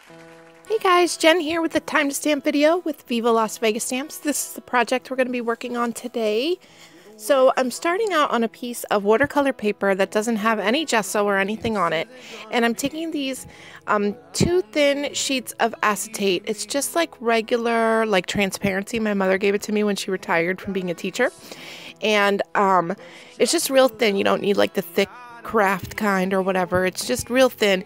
Hey guys, Jen here with the Time to Stamp video with Viva Las Vegas Stamps. This is the project we're going to be working on today. So I'm starting out on a piece of watercolor paper that doesn't have any gesso or anything on it. And I'm taking these two thin sheets of acetate. It's just like regular, like transparency. My mother gave it to me when she retired from being a teacher. And it's just real thin. You don't need like the thick craft kind or whatever. It's just real thin.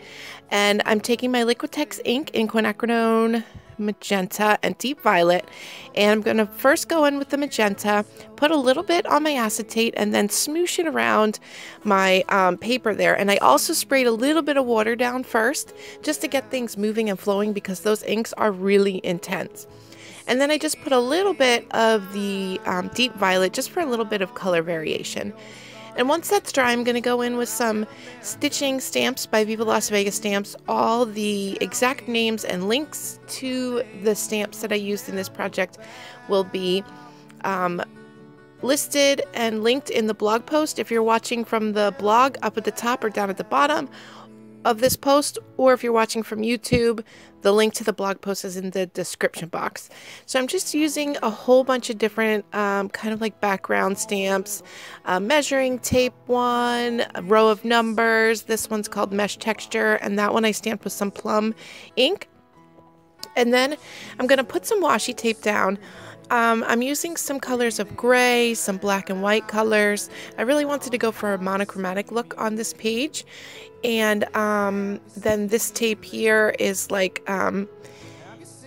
And I'm taking my Liquitex ink in quinacridone, magenta, and deep violet. And I'm going to first go in with the magenta, put a little bit on my acetate, and then smoosh it around my paper there. And I also sprayed a little bit of water down first, just to get things moving and flowing, because those inks are really intense. And then I just put a little bit of the deep violet, just for a little bit of color variation. And once that's dry, I'm going to go in with some stitching stamps by Viva Las Vegas Stamps. All the exact names and links to the stamps that I used in this project will be listed and linked in the blog post if you're watching from the blog up at the top or down at the bottom of this post, or if you're watching from YouTube, the link to the blog post is in the description box. So I'm just using a whole bunch of different kind of like background stamps, measuring tape one, a row of numbers. This one's called Mesh Texture, and that one I stamped with some plum ink. And then I'm going to put some washi tape down. I'm using some colors of gray, some black and white colors. I really wanted to go for a monochromatic look on this page. And then this tape here is like,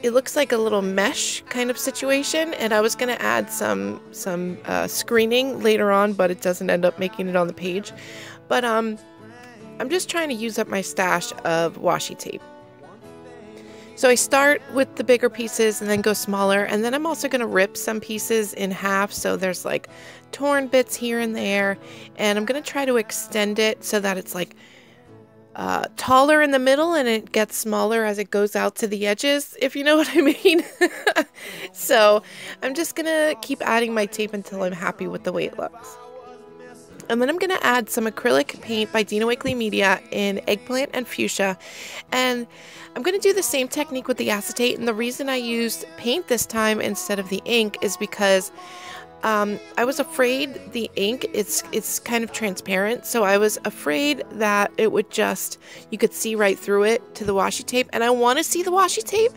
it looks like a little mesh kind of situation. And I was going to add some screening later on, but it doesn't end up making it on the page. But I'm just trying to use up my stash of washi tape. So I start with the bigger pieces and then go smaller, and then I'm also going to rip some pieces in half, so there's like torn bits here and there, and I'm going to try to extend it so that it's like taller in the middle and it gets smaller as it goes out to the edges, if you know what I mean. So I'm just going to keep adding my tape until I'm happy with the way it looks. And then I'm going to add some acrylic paint by Dina Wakley Media in Eggplant and Fuchsia. And I'm going to do the same technique with the acetate. And the reason I used paint this time instead of the ink is because I was afraid the ink, it's kind of transparent. So I was afraid that it would just, you could see right through it to the washi tape. And I want to see the washi tape,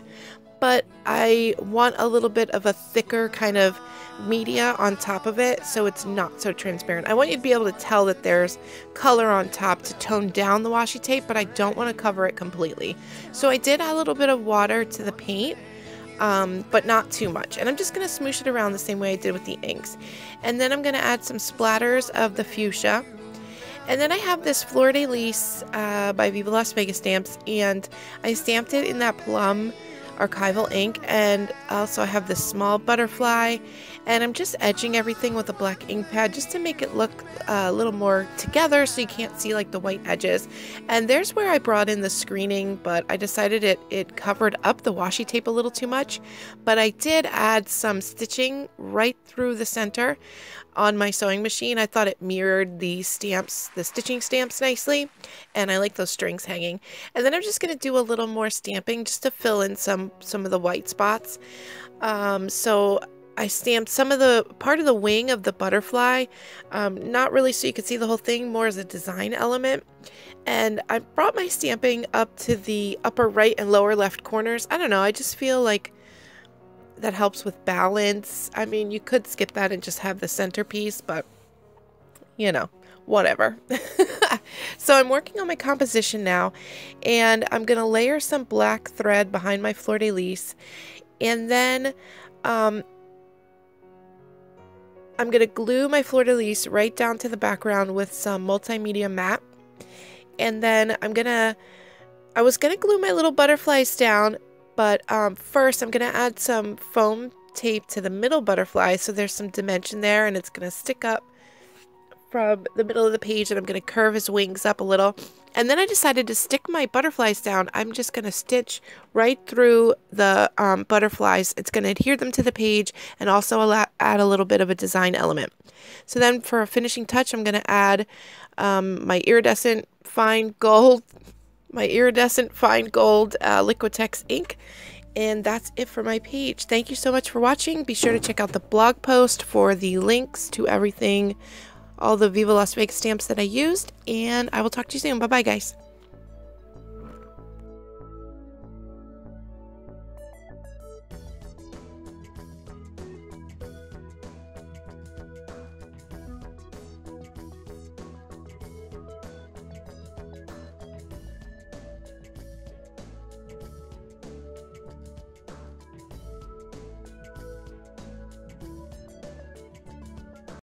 but I want a little bit of a thicker kind of media on top of it, so it's not so transparent. I want you to be able to tell that there's color on top to tone down the washi tape, but I don't want to cover it completely. So I did add a little bit of water to the paint, but not too much. And I'm just going to smoosh it around the same way I did with the inks. And then I'm going to add some splatters of the fuchsia. And then I have this Fleur de Lis by Viva Las Vegas Stamps, and I stamped it in that plum archival ink, and also I have this small butterfly, and I'm just edging everything with a black ink pad just to make it look a little more together so you can't see like the white edges. And there's where I brought in the screening, but I decided it covered up the washi tape a little too much. But I did add some stitching right through the center on my sewing machine. I thought it mirrored the stamps, the stitching stamps nicely, and I like those strings hanging. And then I'm just going to do a little more stamping just to fill in some of the white spots. So I stamped some of the part of the wing of the butterfly, not really so you could see the whole thing, more as a design element. And I brought my stamping up to the upper right and lower left corners. I don't know, I just feel like that helps with balance. I mean, you could skip that and just have the centerpiece, but you know, whatever. So I'm working on my composition now, and I'm going to layer some black thread behind my Fleur de Lis, and then I'm going to glue my Fleur de Lis right down to the background with some multimedia matte. And then I was going to glue my little butterflies down, but first I'm going to add some foam tape to the middle butterfly so there's some dimension there, and it's going to stick up from the middle of the page, and I'm going to curve his wings up a little. And then I decided to stick my butterflies down. I'm just going to stitch right through the butterflies. It's going to adhere them to the page and also add a little bit of a design element. So then for a finishing touch, I'm going to add my iridescent fine gold my iridescent fine gold Liquitex ink. And that's it for my page. Thank you so much for watching. Be sure to check out the blog post for the links to everything, all the Viva Las Vegas stamps that I used. And I will talk to you soon. Bye-bye, guys.